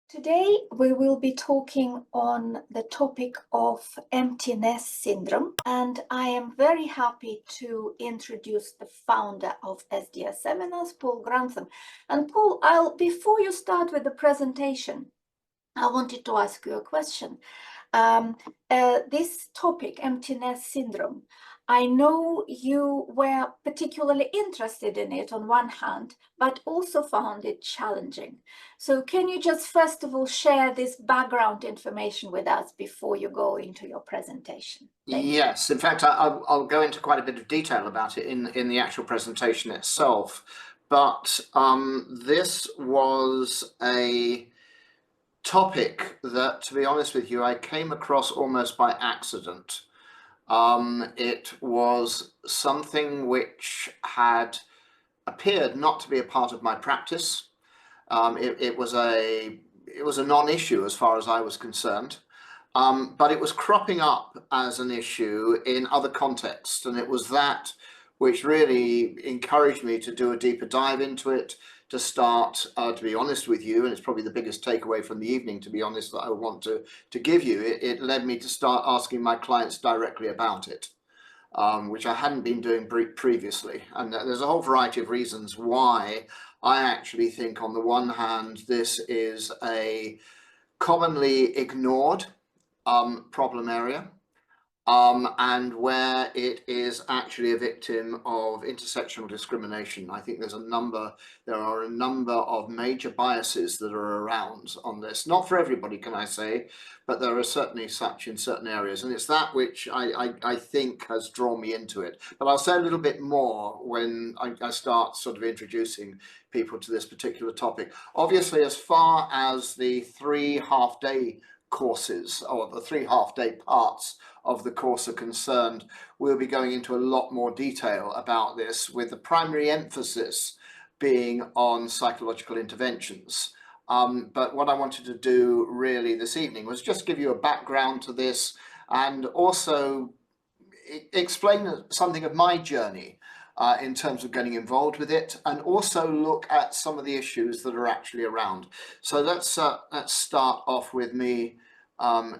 Today, we will be talking on the topic of empty nest syndrome, and I am very happy to introduce the founder of SDS Seminars, Paul Grantham. And Paul, before you start with the presentation, I wanted to ask you a question. This topic, empty nest syndrome, I know you were particularly interested in it on one hand, but also found it challenging. So can you just first of all share this background information with us before you go into your presentation? Yes, in fact, I'll go into quite a bit of detail about it in the actual presentation itself. But this was a topic that, to be honest with you, I came across almost by accident. It was something which had appeared not to be a part of my practice. It was a non-issue as far as I was concerned. But it was cropping up as an issue in other contexts, and it was that which really encouraged me to do a deeper dive into it, to start, to be honest with you, and it's probably the biggest takeaway from the evening, to be honest, that I want to give you. It led me to start asking my clients directly about it, which I hadn't been doing previously. And there's a whole variety of reasons why I actually think, on the one hand, this is a commonly ignored problem area, and where it is actually a victim of intersectional discrimination. I think there are a number of major biases that are around on this. Not for everybody, can I say, but there are certainly such in certain areas, and it's that which I think has drawn me into it. But I'll say a little bit more when I start sort of introducing people to this particular topic. Obviously, as far as the 3 half-day courses, or the 3 half-day parts of the course are concerned, we'll be going into a lot more detail about this, with the primary emphasis being on psychological interventions. But what I wanted to do really this evening was just give you a background to this, and also explain something of my journey in terms of getting involved with it, and also look at some of the issues that are actually around. So let's start off with me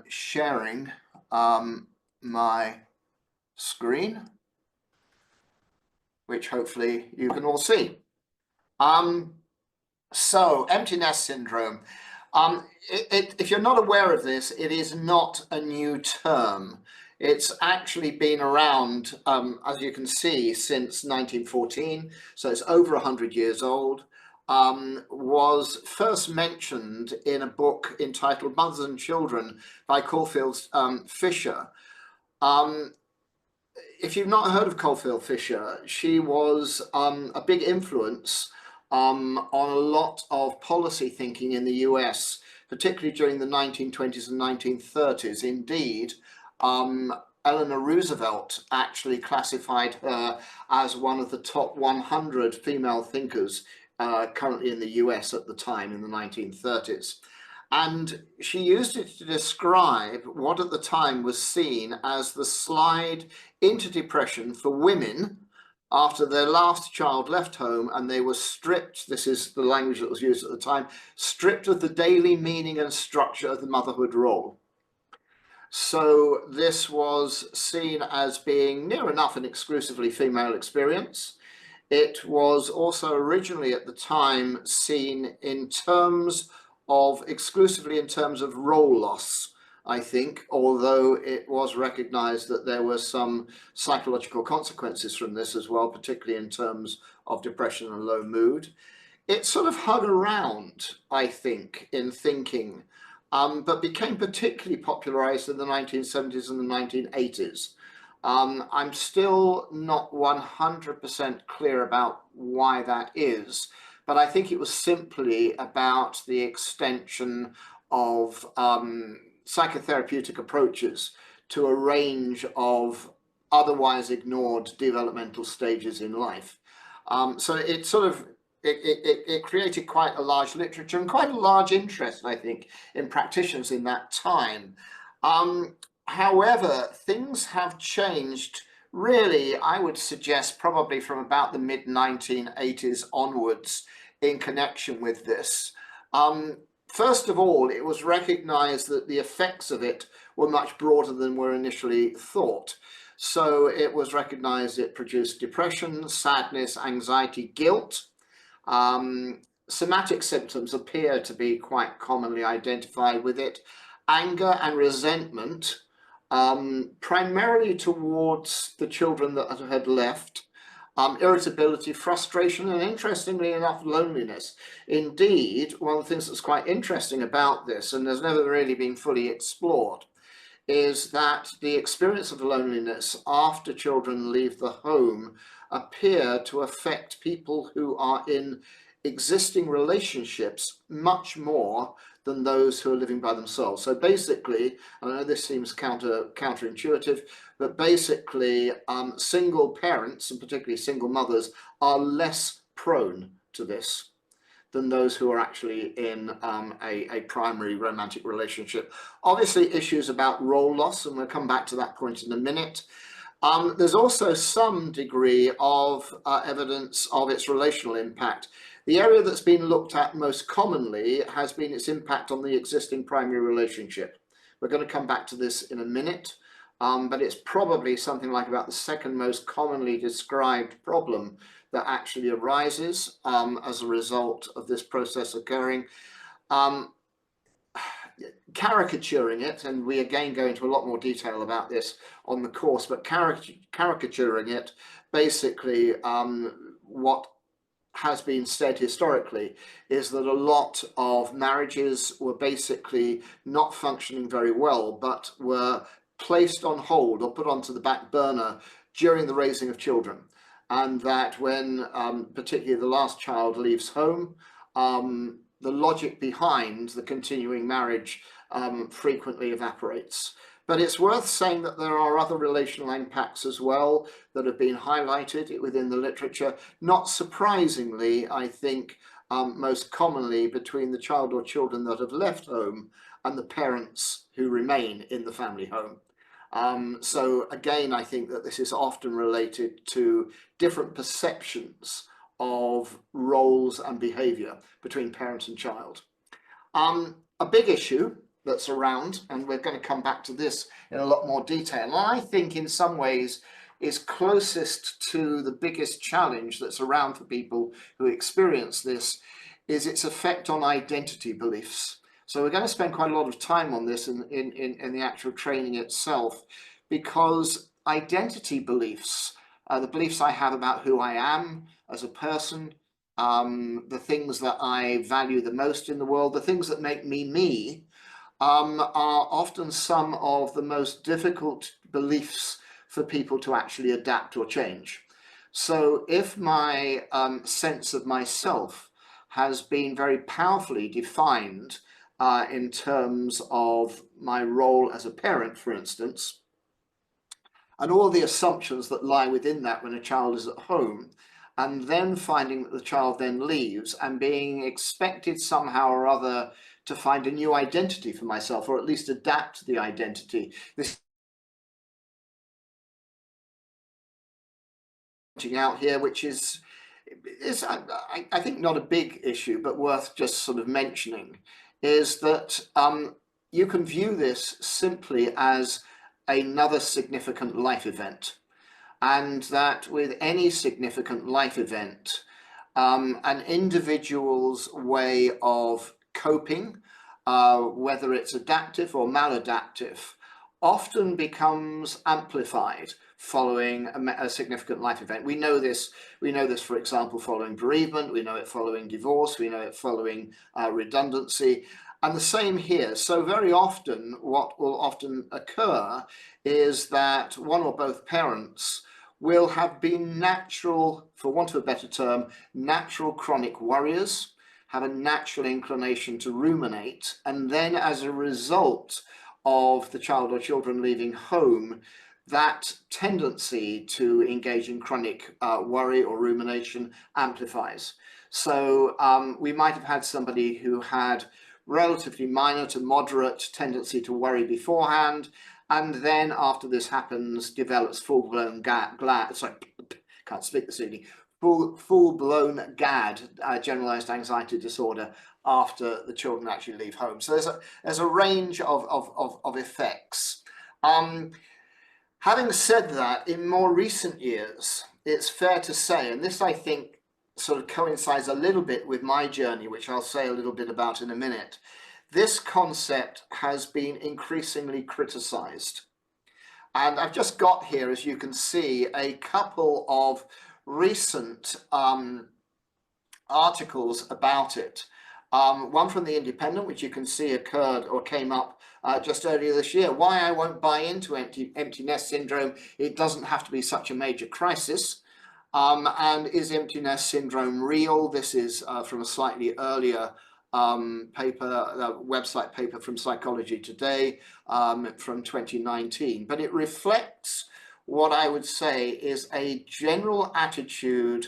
sharing my screen, which hopefully you can all see. So empty nest syndrome. If you're not aware of this, it is not a new term. It's actually been around, as you can see, since 1914, so it's over 100 years old. Was first mentioned in a book entitled Mothers and Children by Caulfield Fisher. If you've not heard of Caulfield Fisher, she was a big influence on a lot of policy thinking in the US, particularly during the 1920s and 1930s. Indeed, Eleanor Roosevelt actually classified her as one of the top 100 female thinkers currently in the US at the time, in the 1930s. And she used it to describe what at the time was seen as the slide into depression for women after their last child left home and they were stripped, this is the language that was used at the time, stripped of the daily meaning and structure of the motherhood role. So this was seen as being near enough an exclusively female experience. It was also originally at the time seen in terms of exclusively in terms of role loss, I think, although it was recognized that there were some psychological consequences from this as well, particularly in terms of depression and low mood. It sort of hung around, I think, in thinking, but became particularly popularized in the 1970s and the 1980s. I'm still not 100% clear about why that is, but I think it was simply about the extension of psychotherapeutic approaches to a range of otherwise ignored developmental stages in life. So it sort of it created quite a large literature and quite a large interest, I think, in practitioners in that time. However, things have changed, really, I would suggest, probably from about the mid-1980s onwards in connection with this. first of all, it was recognized that the effects of it were much broader than were initially thought. So it was recognized it produced depression, sadness, anxiety, guilt. Somatic symptoms appear to be quite commonly identified with it. Anger and resentment, primarily towards the children that had left. Irritability, frustration, and interestingly enough, loneliness. Indeed, one of the things that's quite interesting about this, and has never really been fully explored, is that the experience of loneliness after children leave the home appear to affect people who are in existing relationships much more than those who are living by themselves. So basically, I know this seems counterintuitive, but basically single parents, and particularly single mothers, are less prone to this than those who are actually in a primary romantic relationship. Obviously, issues about role loss, and we'll come back to that point in a minute. There's also some degree of evidence of its relational impact. The area that's been looked at most commonly has been its impact on the existing primary relationship. We're going to come back to this in a minute, but it's probably something like about the second most commonly described problem that actually arises as a result of this process occurring. Caricaturing it, and we again go into a lot more detail about this on the course, but caricaturing it, basically what has been said historically is that a lot of marriages were basically not functioning very well, but were placed on hold or put onto the back burner during the raising of children. And that when particularly the last child leaves home, the logic behind the continuing marriage frequently evaporates. But it's worth saying that there are other relational impacts as well that have been highlighted within the literature. Not surprisingly, I think most commonly between the child or children that have left home and the parents who remain in the family home. So again, I think that this is often related to different perceptions of roles and behaviour between parent and child. A big issue that's around, and we're going to come back to this in a lot more detail, and I think in some ways is closest to the biggest challenge that's around for people who experience this, is its effect on identity beliefs. So we're going to spend quite a lot of time on this in the actual training itself, because identity beliefs, the beliefs I have about who I am as a person, the things that I value the most in the world, the things that make me me, are often some of the most difficult beliefs for people to actually adapt or change. So if my sense of myself has been very powerfully defined in terms of my role as a parent, for instance, and all the assumptions that lie within that when a child is at home, and then finding that the child then leaves and being expected somehow or other to find a new identity for myself, or at least adapt the identity. This out here, which is I think not a big issue, but worth just sort of mentioning, is that you can view this simply as another significant life event, and that with any significant life event, an individual's way of coping, whether it's adaptive or maladaptive, often becomes amplified following a significant life event. We know this, for example, following bereavement, we know it following divorce, we know it following redundancy, and the same here. So very often, what will often occur is that one or both parents will have been natural, for want of a better term, natural chronic worriers, have a natural inclination to ruminate, and then as a result of the child or children leaving home, that tendency to engage in chronic worry or rumination amplifies. So we might have had somebody who had relatively minor to moderate tendency to worry beforehand, and then after this full-blown full-blown GAD, generalized anxiety disorder, after the children actually leave home. So there's a range of effects. Having said that, in more recent years, it's fair to say, and this I think sort of coincides a little bit with my journey, which I'll say a little bit about in a minute, this concept has been increasingly criticized. And I've just got here, as you can see, a couple of recent articles about it. One from The Independent, which you can see occurred or came up just earlier this year. Why I won't buy into empty nest syndrome. It doesn't have to be such a major crisis. And is empty nest syndrome real? This is from a slightly earlier website paper from Psychology Today from 2019. But it reflects what I would say is a general attitude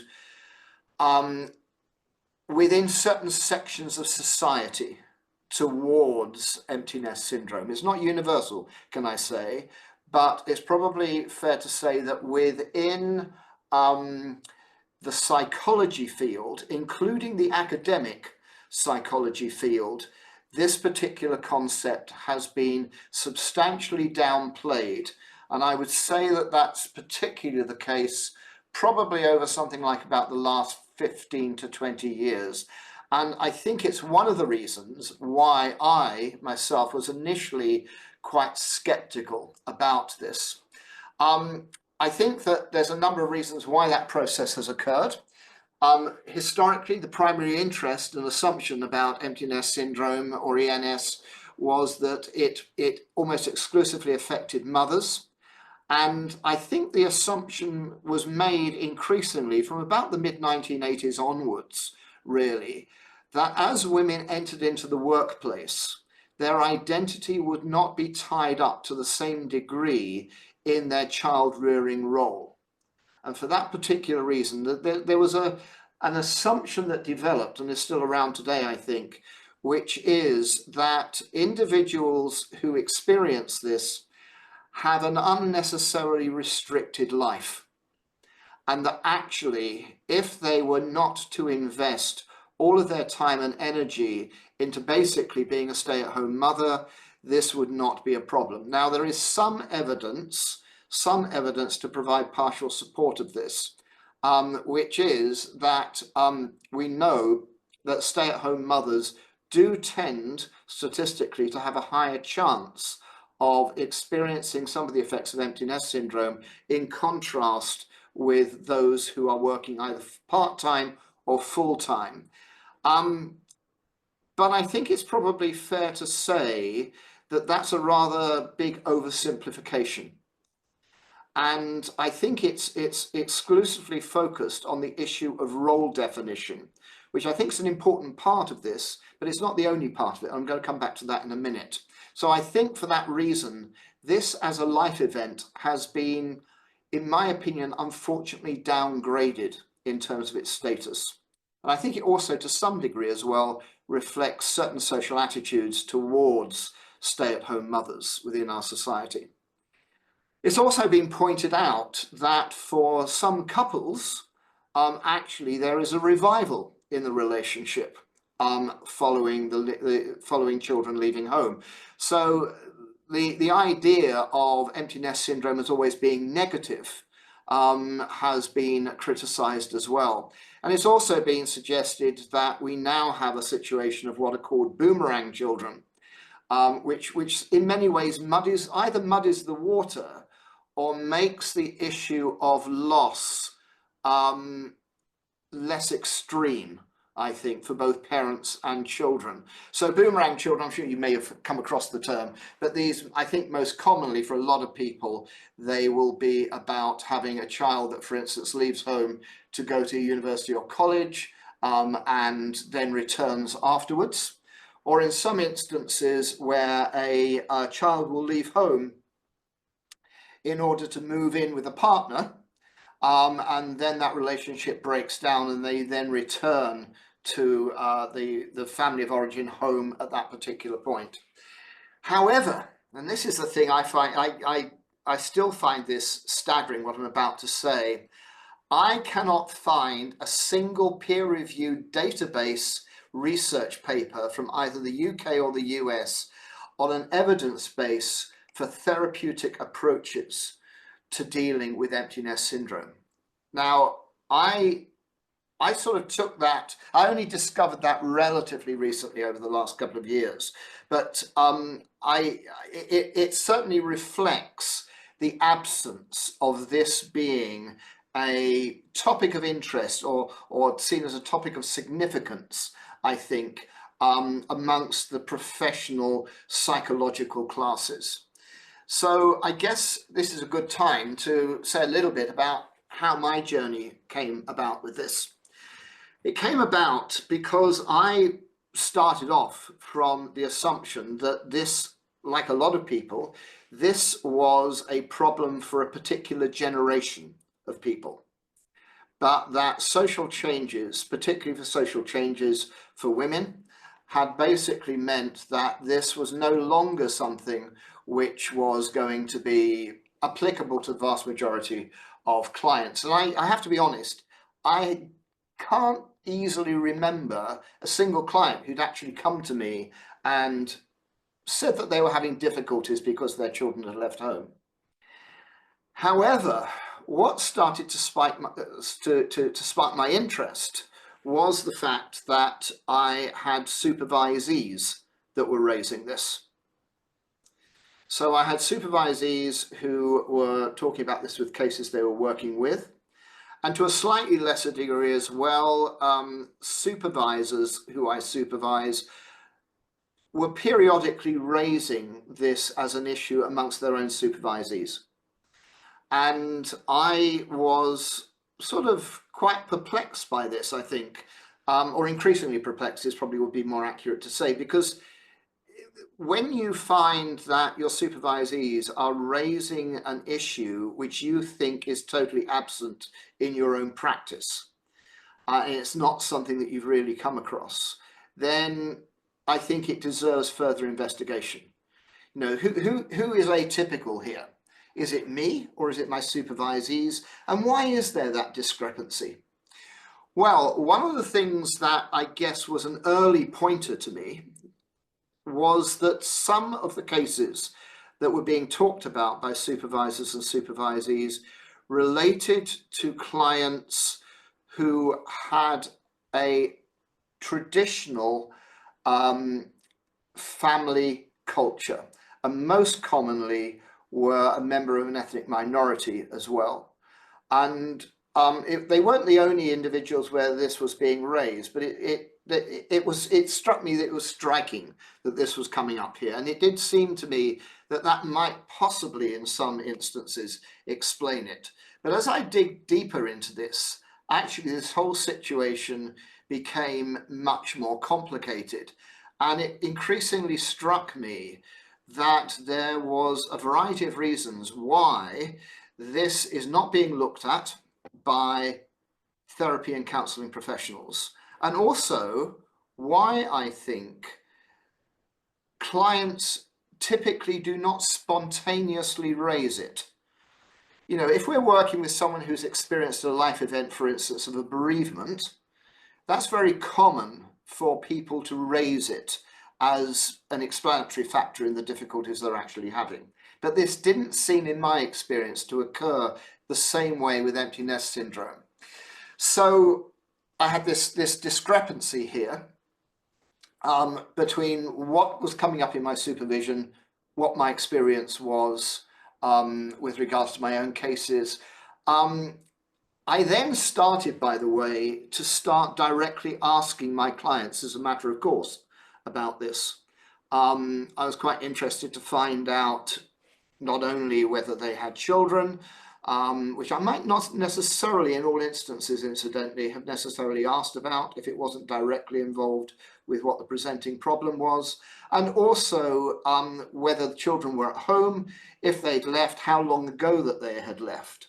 within certain sections of society towards empty nest syndrome. It's not universal, can I say, but it's probably fair to say that within the psychology field, including the academic psychology field, this particular concept has been substantially downplayed. And I would say that that's particularly the case probably over something like about the last 15 to 20 years. And I think it's one of the reasons why I myself was initially quite skeptical about this. I think that there's a number of reasons why that process has occurred. Historically, the primary interest and assumption about empty nest syndrome, or ENS, was that it almost exclusively affected mothers. And I think the assumption was made increasingly from about the mid-1980s onwards, really, that as women entered into the workplace, their identity would not be tied up to the same degree in their child-rearing role. And for that particular reason, there was an assumption that developed, and is still around today, I think, which is that individuals who experience this have an unnecessarily restricted life, and that actually, if they were not to invest all of their time and energy into basically being a stay-at-home mother, this would not be a problem. Now, there is some evidence to provide partial support of this, which is that we know that stay-at-home mothers do tend statistically to have a higher chance of experiencing some of the effects of empty nest syndrome, in contrast with those who are working either part-time or full-time. But I think it's probably fair to say that that's a rather big oversimplification. And I think it's exclusively focused on the issue of role definition, which I think is an important part of this, but it's not the only part of it. I'm going to come back to that in a minute. So I think for that reason, this as a life event has been, in my opinion, unfortunately downgraded in terms of its status. And I think it also, to some degree as well, reflects certain social attitudes towards stay-at-home mothers within our society. It's also been pointed out that for some couples, actually there is a revival in the relationship following children leaving home. So the idea of empty nest syndrome as always being negative has been criticised as well. And it's also been suggested that we now have a situation of what are called boomerang children, which in many ways either muddies the water or makes the issue of loss less extreme, I think, for both parents and children. So boomerang children, I'm sure you may have come across the term, but these, I think most commonly for a lot of people, they will be about having a child that, for instance, leaves home to go to university or college and then returns afterwards. Or in some instances where a child will leave home in order to move in with a partner, and then that relationship breaks down and they then return to the family of origin home at that particular point. However, and this is the thing I find, I still find this staggering, what I'm about to say, I cannot find a single peer-reviewed database research paper from either the UK or the US on an evidence base for therapeutic approaches to dealing with empty nest syndrome. Now, I sort of took that, I only discovered that relatively recently over the last couple of years, but it certainly reflects the absence of this being a topic of interest or seen as a topic of significance, I think, amongst the professional psychological classes. So I guess this is a good time to say a little bit about how my journey came about with this. It came about because I started off from the assumption that this, like a lot of people, this was a problem for a particular generation of people, but that social changes, particularly for social changes for women, had basically meant that this was no longer something which was going to be applicable to the vast majority of clients. And I have to be honest, I can't easily remember a single client who'd actually come to me and said that they were having difficulties because their children had left home. However, what started to spark my interest was the fact that I had supervisees that were raising this. So I had supervisees who were talking about this with cases they were working with, and to a slightly lesser degree as well, supervisors who I supervise were periodically raising this as an issue amongst their own supervisees. And I was sort of quite perplexed by this, I think, or increasingly perplexed is probably would be more accurate to say, because when you find that your supervisees are raising an issue which you think is totally absent in your own practice, and it's not something that you've really come across, then I think it deserves further investigation. You know, who is atypical here? Is it me or is it my supervisees? And why is there that discrepancy? Well, one of the things that I guess was an early pointer to me was that some of the cases that were being talked about by supervisors and supervisees related to clients who had a traditional family culture, and most commonly were a member of an ethnic minority as well. And they weren't the only individuals where this was being raised, but it struck me that it was striking that this was coming up here. And it did seem to me that that might possibly in some instances explain it. But as I dig deeper into this, actually this whole situation became much more complicated. And it increasingly struck me that there was a variety of reasons why this is not being looked at by therapy and counselling professionals, and also why I think clients typically do not spontaneously raise it. You know, if we're working with someone who's experienced a life event, for instance, of a bereavement, that's very common for people to raise it as an explanatory factor in the difficulties they're actually having. But this didn't seem, in my experience, to occur the same way with empty nest syndrome. So I had this discrepancy here between what was coming up in my supervision, what my experience was with regards to my own cases. I then started, by the way, to start directly asking my clients as a matter of course about this. I was quite interested to find out not only whether they had children, which I might not necessarily in all instances, incidentally, have necessarily asked about if it wasn't directly involved with what the presenting problem was, and also whether the children were at home, if they'd left, how long ago that they had left.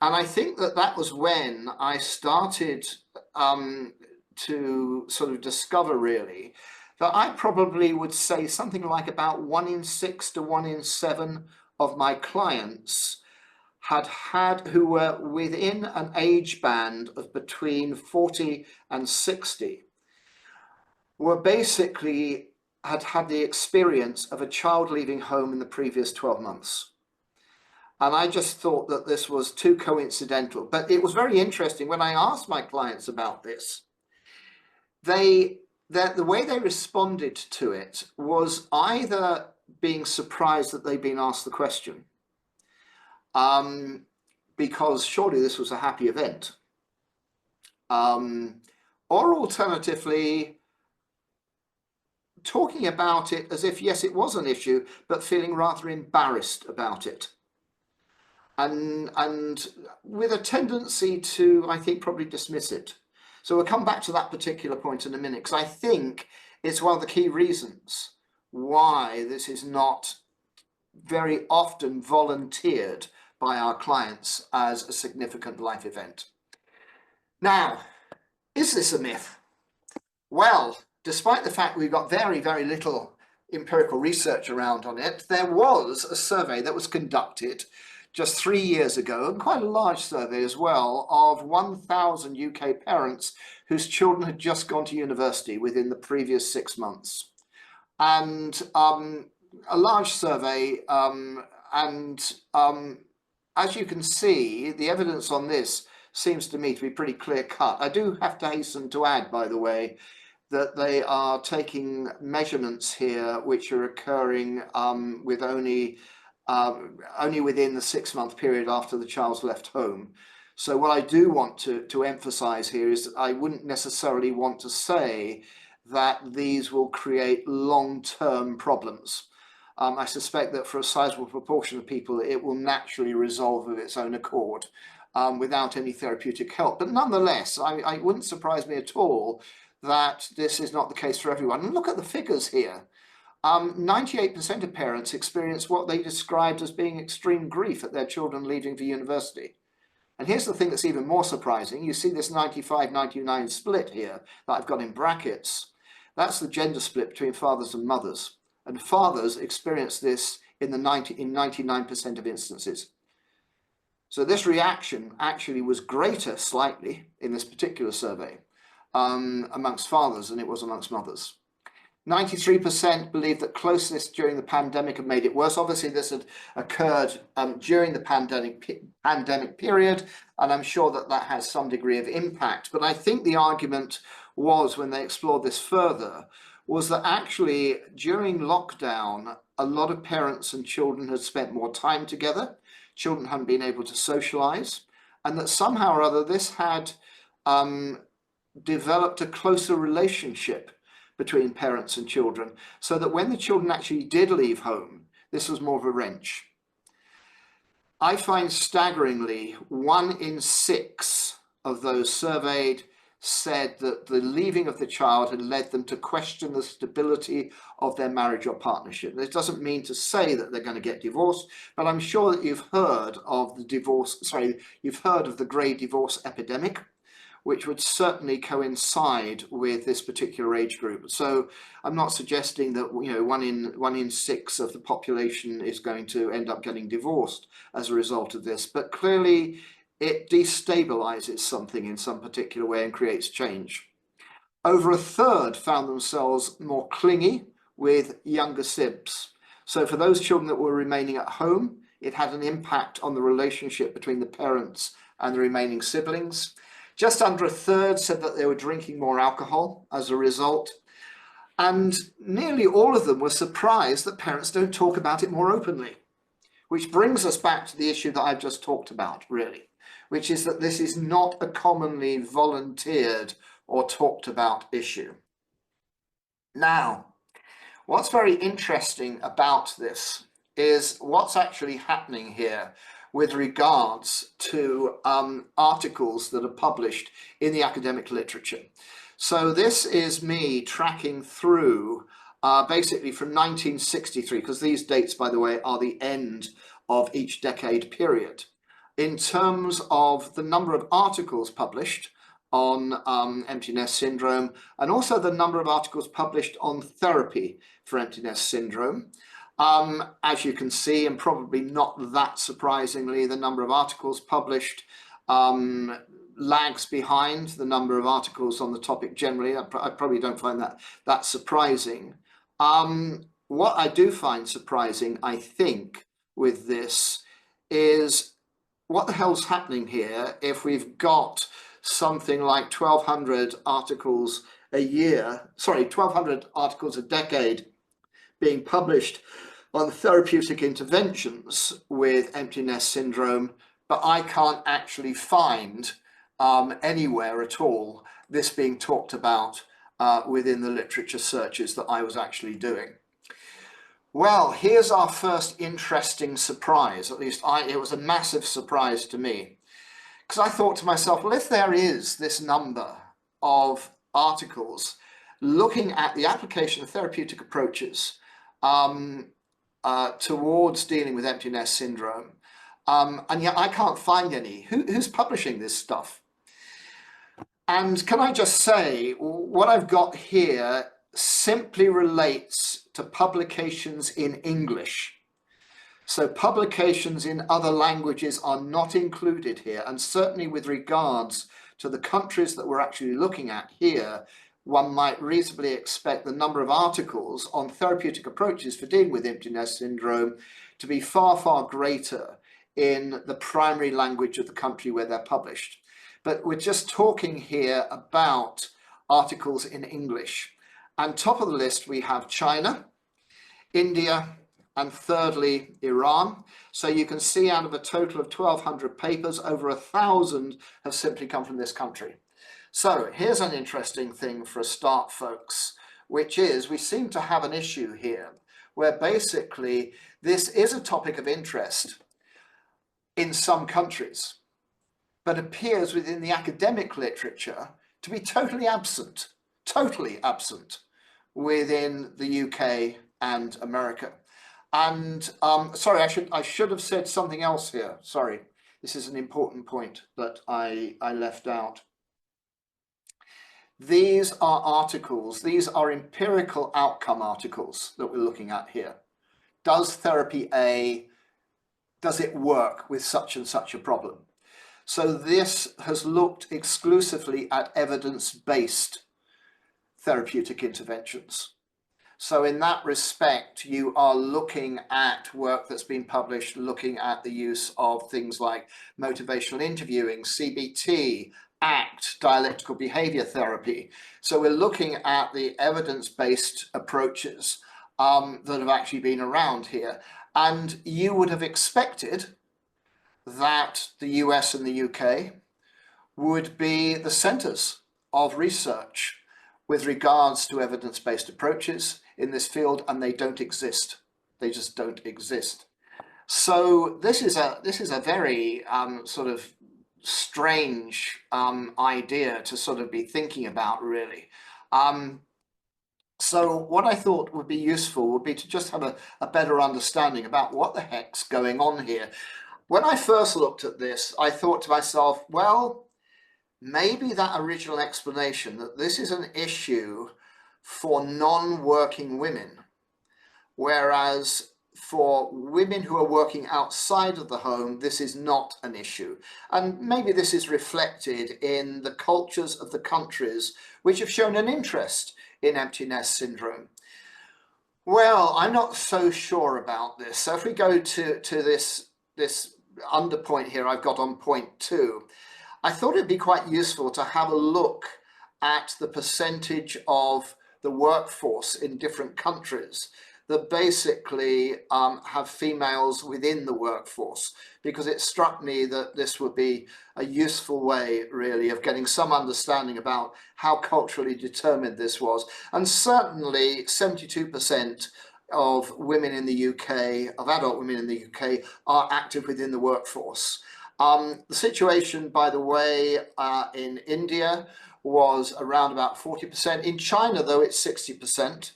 And I think that that was when I started to sort of discover really that I probably would say something like about 1 in 6 to 1 in 7 of my clients who were within an age band of between 40 and 60, were basically had the experience of a child leaving home in the previous 12 months. And I just thought that this was too coincidental. But it was very interesting when I asked my clients about this. The way they responded to it was either being surprised that they'd been asked the question, because surely this was a happy event, or alternatively talking about it as if, yes, it was an issue, but feeling rather embarrassed about it. And with a tendency to, I think, probably dismiss it. So we'll come back to that particular point in a minute, because I think it's one of the key reasons why this is not very often volunteered by our clients as a significant life event. Now, is this a myth? Well, despite the fact we've got very, very little empirical research around on it, there was a survey that was conducted just 3 years ago, and quite a large survey as well, of 1,000 UK parents whose children had just gone to university within the previous 6 months. And a large survey, as you can see, the evidence on this seems to me to be pretty clear cut. I do have to hasten to add, by the way, that they are taking measurements here which are occurring with only within the 6-month period after the child's left home. So what I do want to emphasize here is that I wouldn't necessarily want to say that these will create long-term problems. I suspect that for a sizable proportion of people, it will naturally resolve of its own accord without any therapeutic help. But nonetheless, I wouldn't surprise me at all that this is not the case for everyone. And look at the figures here. 98% of parents experience what they described as being extreme grief at their children leaving for university. And here's the thing that's even more surprising. You see this 95-99 split here that I've got in brackets. That's the gender split between fathers and mothers. And fathers experience this in 99% of instances. So this reaction actually was greater slightly in this particular survey amongst fathers than it was amongst mothers. 93% believe that closeness during the pandemic had made it worse. Obviously, this had occurred during the pandemic period, and I'm sure that that has some degree of impact. But I think the argument was, when they explored this further, was that actually during lockdown, a lot of parents and children had spent more time together. Children hadn't been able to socialize, and that somehow or other this had developed a closer relationship between parents and children, so that when the children actually did leave home, this was more of a wrench. I find staggeringly 1 in 6 of those surveyed said that the leaving of the child had led them to question the stability of their marriage or partnership. This doesn't mean to say that they're going to get divorced, but I'm sure that you've heard of you've heard of the grey divorce epidemic, which would certainly coincide with this particular age group. So I'm not suggesting that, you know, 1 in 6 of the population is going to end up getting divorced as a result of this, but clearly it destabilizes something in some particular way and creates change. Over a third found themselves more clingy with younger sibs. So for those children that were remaining at home, it had an impact on the relationship between the parents and the remaining siblings. Just under a third said that they were drinking more alcohol as a result. And nearly all of them were surprised that parents don't talk about it more openly, which brings us back to the issue that I've just talked about, really, which is that this is not a commonly volunteered or talked about issue. Now, what's very interesting about this is what's actually happening here with regards to articles that are published in the academic literature. So this is me tracking through basically from 1963, because these dates, by the way, are the end of each decade period, in terms of the number of articles published on empty nest syndrome, and also the number of articles published on therapy for empty nest syndrome. As you can see, and probably not that surprisingly, the number of articles published lags behind the number of articles on the topic generally. I probably don't find that surprising. What I do find surprising, I think, with this is what the hell's happening here if we've got something like 1,200 articles a year, sorry, 1,200 articles a decade being published on therapeutic interventions with empty nest syndrome, but I can't actually find anywhere at all this being talked about within the literature searches that I was actually doing. Well, here's our first interesting surprise. At least it was a massive surprise to me, because I thought to myself, well, if there is this number of articles looking at the application of therapeutic approaches towards dealing with empty nest syndrome, and yet I can't find any, who's publishing this stuff? And can I just say, what I've got here simply relates to publications in English. So publications in other languages are not included here, and certainly with regards to the countries that we're actually looking at here, one might reasonably expect the number of articles on therapeutic approaches for dealing with empty nest syndrome to be far, far greater in the primary language of the country where they're published. But we're just talking here about articles in English. And top of the list, we have China, India, and thirdly, Iran. So you can see out of a total of 1,200 papers, over 1,000 have simply come from this country. So here's an interesting thing for a start, folks, which is we seem to have an issue here where basically this is a topic of interest in some countries, but appears within the academic literature to be totally absent within the UK and America. And sorry, I should have said something else here. Sorry, this is an important point that I left out. These are articles, these are empirical outcome articles that we're looking at here. Does therapy A, does it work with such and such a problem? So this has looked exclusively at evidence-based therapeutic interventions. So in that respect, you are looking at work that's been published, looking at the use of things like motivational interviewing, CBT, ACT, dialectical behavior therapy. So we're looking at the evidence-based approaches that have actually been around here. And you would have expected that the US and the UK would be the centers of research with regards to evidence-based approaches in this field, and they don't exist. They just don't exist. So this is a very sort of strange idea to sort of be thinking about, really. So what I thought would be useful would be to just have a better understanding about what the heck's going on here. When I first looked at this, I thought to myself, well, maybe that original explanation that this is an issue for non-working women, whereas for women who are working outside of the home, this is not an issue. And maybe this is reflected in the cultures of the countries which have shown an interest in empty nest syndrome. Well, I'm not so sure about this. So if we go to this underpoint here I've got on point 2, I thought it'd be quite useful to have a look at the percentage of the workforce in different countries that basically have females within the workforce, because it struck me that this would be a useful way, really, of getting some understanding about how culturally determined this was. And certainly 72% of women in the UK, of adult women in the UK, are active within the workforce. The situation, by the way, in India was around about 40%. In China, though, it's 60%.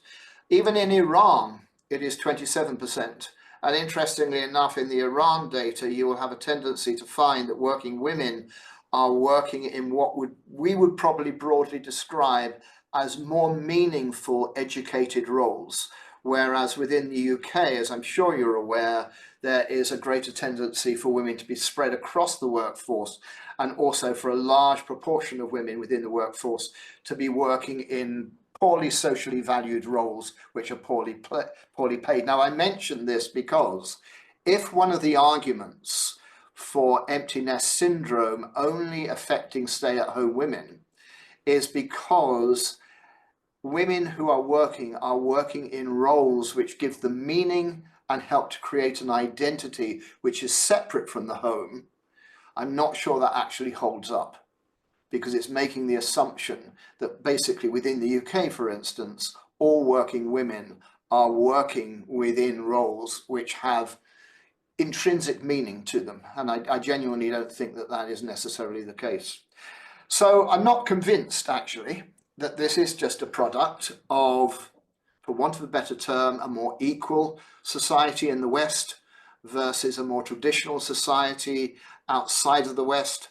Even in Iran, it is 27%. And interestingly enough, in the Iran data, you will have a tendency to find that working women are working in what we would probably broadly describe as more meaningful educated roles, whereas within the UK, as I'm sure you're aware, there is a greater tendency for women to be spread across the workforce, and also for a large proportion of women within the workforce to be working in poorly socially valued roles, which are poorly paid. Now, I mention this because if one of the arguments for empty nest syndrome only affecting stay-at-home women is because women who are working in roles which give them meaning and help to create an identity which is separate from the home, I'm not sure that actually holds up, because it's making the assumption that basically within the UK, for instance, all working women are working within roles which have intrinsic meaning to them. And I genuinely don't think that that is necessarily the case. So I'm not convinced, actually, that this is just a product of, for want of a better term, a more equal society in the West versus a more traditional society outside of the West.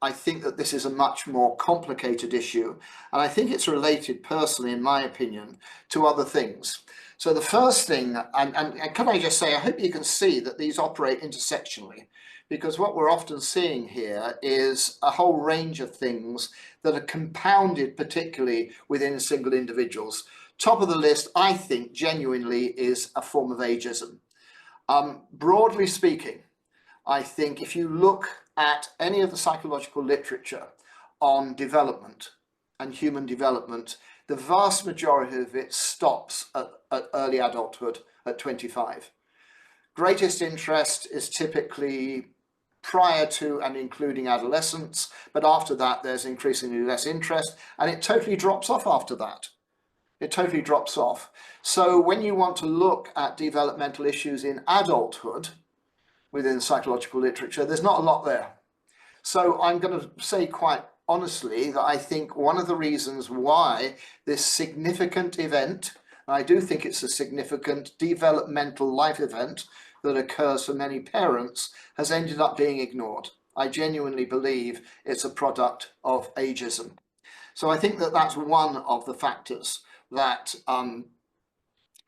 I think that this is a much more complicated issue, and I think it's related personally, in my opinion, to other things. So the first thing, and can I just say, I hope you can see that these operate intersectionally, because what we're often seeing here is a whole range of things that are compounded, particularly within single individuals. Top of the list, I think, genuinely is a form of ageism. Broadly speaking, I think if you look at any of the psychological literature on development and human development, the vast majority of it stops at early adulthood at 25. Greatest interest is typically prior to and including adolescence, but after that there's increasingly less interest, and it totally drops off after that. It totally drops off. So when you want to look at developmental issues in adulthood within psychological literature, there's not a lot there. So I'm going to say quite honestly that I think one of the reasons why this significant event, and I do think it's a significant developmental life event that occurs for many parents, has ended up being ignored. I genuinely believe it's a product of ageism. So I think that that's one of the factors that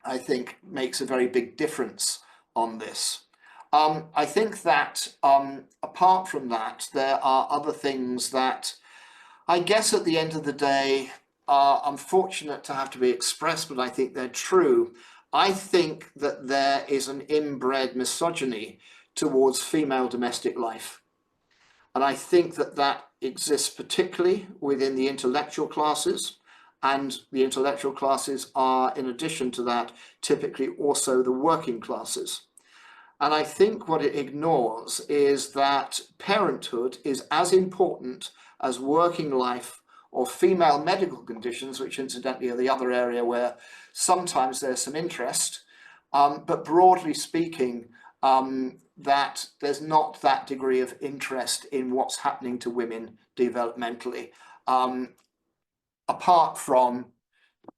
I think makes a very big difference on this. I think that apart from that, there are other things that I guess at the end of the day are unfortunate to have to be expressed, but I think they're true. I think that there is an inbred misogyny towards female domestic life. And I think that that exists particularly within the intellectual classes, and the intellectual classes are, in addition to that, typically also the working classes. And I think what it ignores is that parenthood is as important as working life or female medical conditions, which incidentally are the other area where sometimes there's some interest, but broadly speaking, that there's not that degree of interest in what's happening to women developmentally, apart from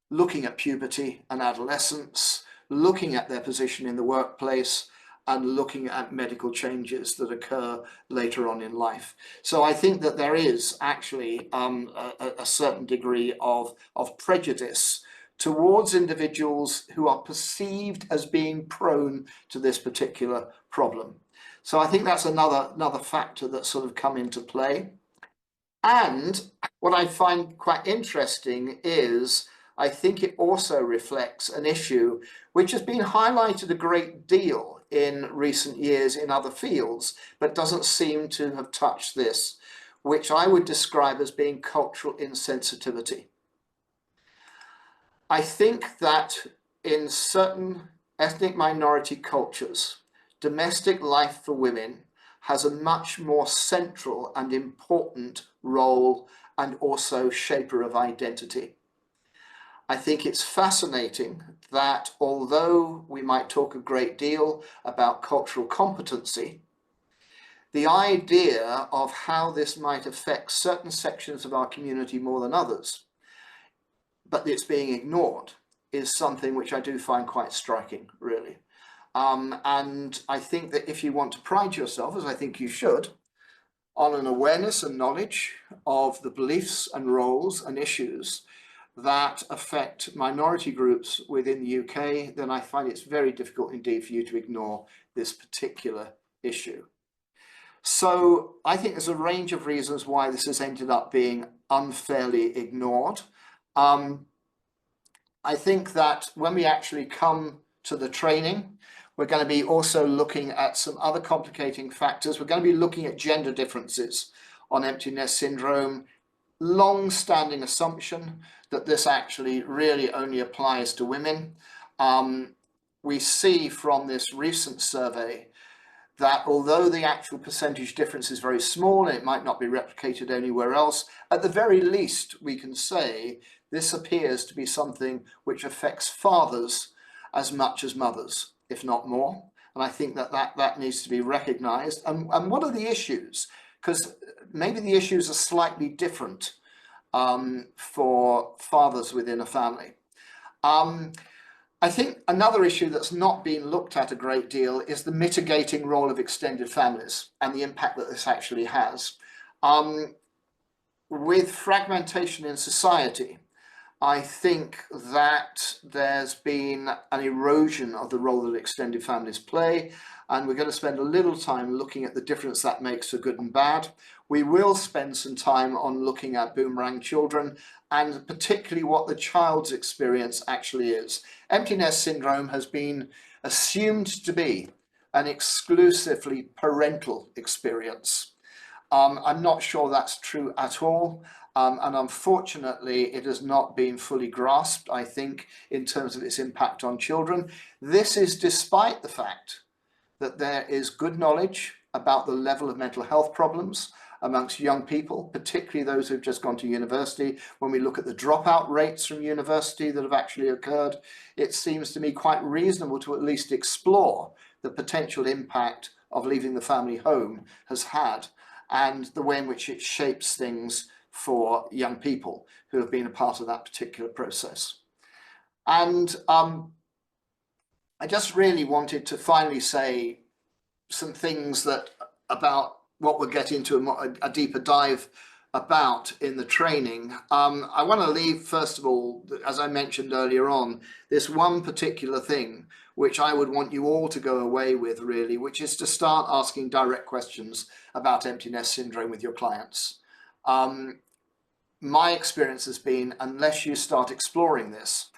looking at puberty and adolescence, looking at their position in the workplace, and looking at medical changes that occur later on in life. So I think that there is actually a certain degree of prejudice towards individuals who are perceived as being prone to this particular problem. So I think that's another factor that's sort of come into play. And what I find quite interesting is I think it also reflects an issue which has been highlighted a great deal in recent years in other fields, but doesn't seem to have touched this, which I would describe as being cultural insensitivity. I think that in certain ethnic minority cultures, domestic life for women has a much more central and important role and also shaper of identity. I think it's fascinating that although we might talk a great deal about cultural competency, the idea of how this might affect certain sections of our community more than others, but it's being ignored, is something which I do find quite striking, really. And I think that if you want to pride yourself, as I think you should, on an awareness and knowledge of the beliefs and roles and issues that affect minority groups within the UK, then I find it's very difficult indeed for you to ignore this particular issue. So I think there's a range of reasons why this has ended up being unfairly ignored. I think that when we actually come to the training, we're going to be also looking at some other complicating factors. We're going to be looking at gender differences on empty nest syndrome. Long-standing assumption that this actually really only applies to women. We see from this recent survey that although the actual percentage difference is very small and it might not be replicated anywhere else, at the very least we can say this appears to be something which affects fathers as much as mothers, if not more. And I think that needs to be recognised. And what are the issues? Because maybe the issues are slightly different for fathers within a family. I think another issue that's not been looked at a great deal is the mitigating role of extended families and the impact that this actually has. With fragmentation in society, I think that there's been an erosion of the role that extended families play, and we're going to spend a little time looking at the difference that makes for good and bad. We will spend some time on looking at boomerang children and particularly what the child's experience actually is. Empty nest syndrome has been assumed to be an exclusively parental experience. I'm not sure that's true at all. And unfortunately, it has not been fully grasped, I think, in terms of its impact on children. This is despite the fact that there is good knowledge about the level of mental health problems amongst young people, particularly those who've just gone to university. When we look at the dropout rates from university that have actually occurred, it seems to me quite reasonable to at least explore the potential impact of leaving the family home has had and the way in which it shapes things for young people who have been a part of that particular process. And I just really wanted to finally say some things that about what we'll get into a deeper dive about in the training. I want to leave, first of all, as I mentioned earlier on, this one particular thing which I would want you all to go away with, really, which is to start asking direct questions about empty nest syndrome with your clients. My experience has been, unless you start exploring this,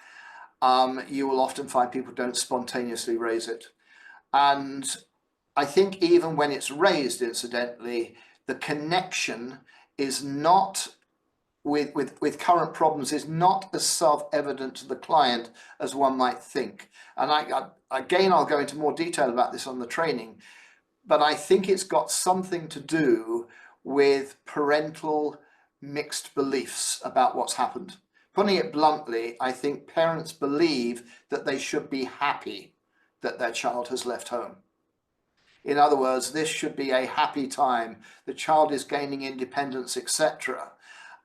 you will often find people don't spontaneously raise it. And I think even when it's raised, incidentally, the connection is not with current problems is not as self-evident to the client as one might think. And again, I'll go into more detail about this on the training, but I think it's got something to do with parental mixed beliefs about what's happened. Putting it bluntly, I think parents believe that they should be happy that their child has left home. In other words, this should be a happy time. The child is gaining independence, etc.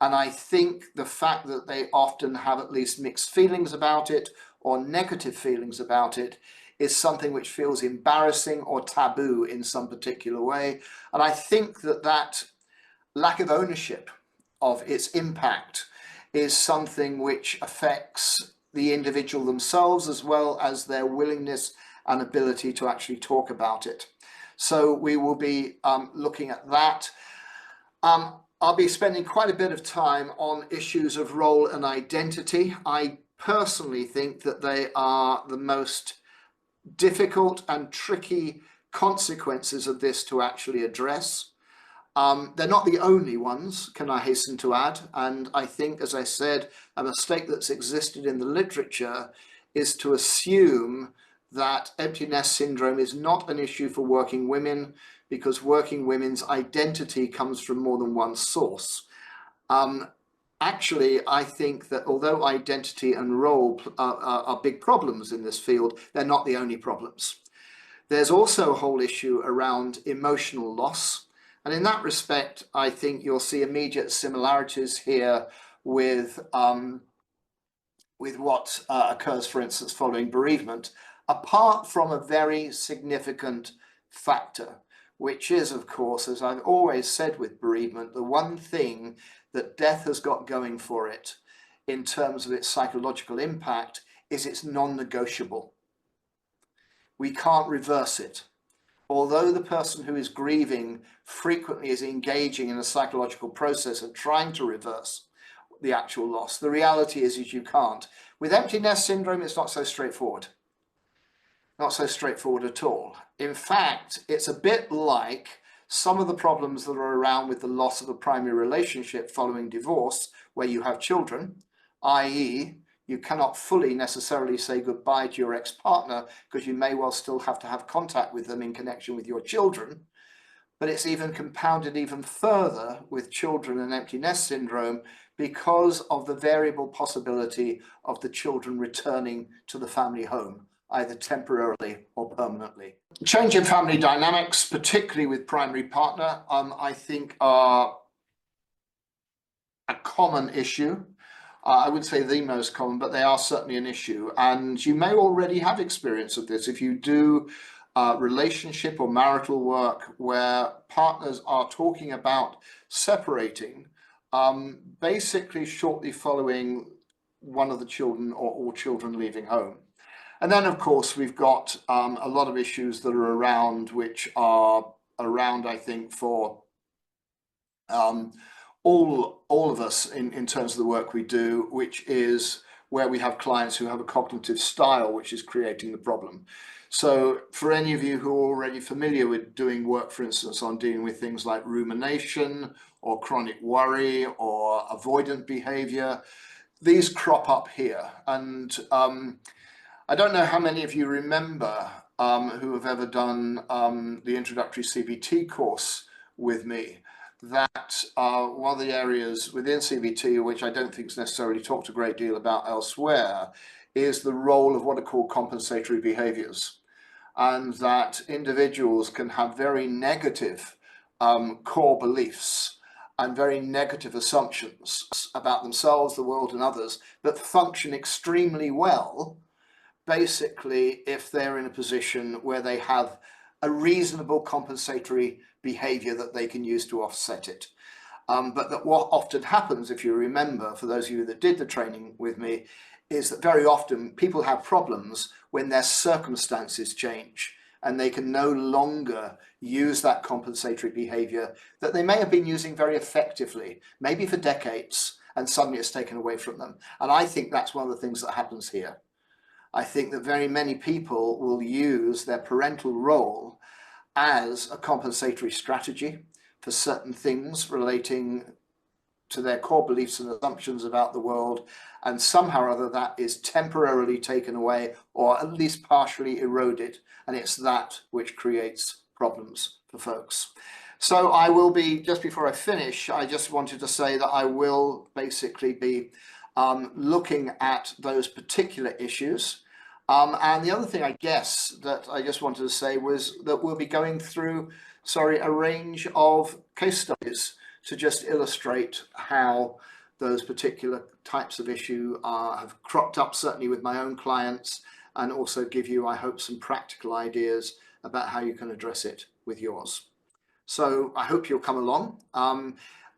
And I think the fact that they often have at least mixed feelings about it or negative feelings about it is something which feels embarrassing or taboo in some particular way. And I think that lack of ownership of its impact is something which affects the individual themselves as well as their willingness and ability to actually talk about it. So we will be looking at that. I'll be spending quite a bit of time on issues of role and identity. I personally think that they are the most difficult and tricky consequences of this to actually address. They're not the only ones, can I hasten to add, and I think, as I said, a mistake that's existed in the literature is to assume that empty nest syndrome is not an issue for working women because working women's identity comes from more than one source. Actually, I think that although identity and role are big problems in this field, they're not the only problems. There's also a whole issue around emotional loss. And in that respect, I think you'll see immediate similarities here with what occurs, for instance, following bereavement, apart from a very significant factor, which is, of course, as I've always said with bereavement, the one thing that death has got going for it in terms of its psychological impact is it's non-negotiable. We can't reverse it. Although the person who is grieving frequently is engaging in a psychological process of trying to reverse the actual loss, the reality is you can't. With empty nest syndrome, it's not so straightforward. Not so straightforward at all. In fact, it's a bit like some of the problems that are around with the loss of a primary relationship following divorce, where you have children, i.e., you cannot fully necessarily say goodbye to your ex-partner because you may well still have to have contact with them in connection with your children. But it's even compounded even further with children and empty nest syndrome because of the variable possibility of the children returning to the family home, either temporarily or permanently. Change in family dynamics, particularly with primary partner, I think are a common issue. I would say the most common, but they are certainly an issue. And you may already have experience of this if you do relationship or marital work where partners are talking about separating, basically shortly following one of the children or all children leaving home. And then, of course, we've got a lot of issues that are around, which are around, I think, for all of us in terms of the work we do, which is where we have clients who have a cognitive style which is creating the problem. So for any of you who are already familiar with doing work, for instance, on dealing with things like rumination or chronic worry or avoidant behavior, these crop up here. And I don't know how many of you remember who have ever done the introductory CBT course with me, that one of the areas within CBT, which I don't think is necessarily talked a great deal about elsewhere, is the role of what are called compensatory behaviors. And that individuals can have very negative core beliefs and very negative assumptions about themselves, the world and others, that function extremely well, basically, if they're in a position where they have a reasonable compensatory behavior that they can use to offset it. But that what often happens, if you remember, for those of you that did the training with me, is that very often people have problems when their circumstances change and they can no longer use that compensatory behavior that they may have been using very effectively, maybe for decades, and suddenly it's taken away from them. And I think that's one of the things that happens here. I think that very many people will use their parental role as a compensatory strategy for certain things relating to their core beliefs and assumptions about the world, and somehow or other that is temporarily taken away or at least partially eroded, and it's that which creates problems for folks. So I will be, just before I finish, I just wanted to say that I will basically be looking at those particular issues. And the other thing, I guess, that I just wanted to say was that we'll be going through, a range of case studies to just illustrate how those particular types of issue have cropped up, certainly with my own clients, and also give you, I hope, some practical ideas about how you can address it with yours. So I hope you'll come along.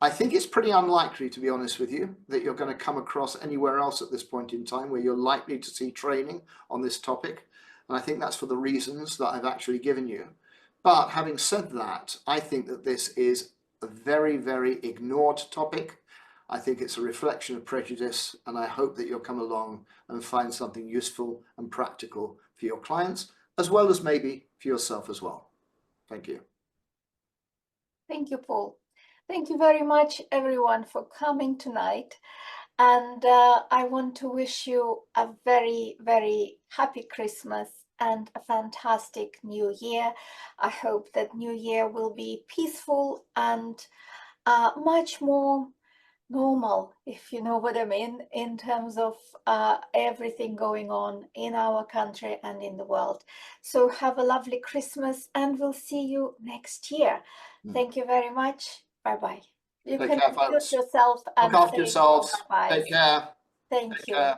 I think it's pretty unlikely, to be honest with you, that you're going to come across anywhere else at this point in time where you're likely to see training on this topic. And I think that's for the reasons that I've actually given you. But having said that, I think that this is a very, very ignored topic. I think it's a reflection of prejudice, and I hope that you'll come along and find something useful and practical for your clients, as well as maybe for yourself as well. Thank you. Thank you, Paul. Thank you very much, everyone, for coming tonight. And I want to wish you a very, very happy Christmas and a fantastic new year. I hope that new year will be peaceful and much more normal, if you know what I mean, in terms of everything going on in our country and in the world. So have a lovely Christmas, and we'll see you next year. Thank you very much. Bye-bye. You can introduce yourself and look after yourselves. bye-bye. Take care. Thank you.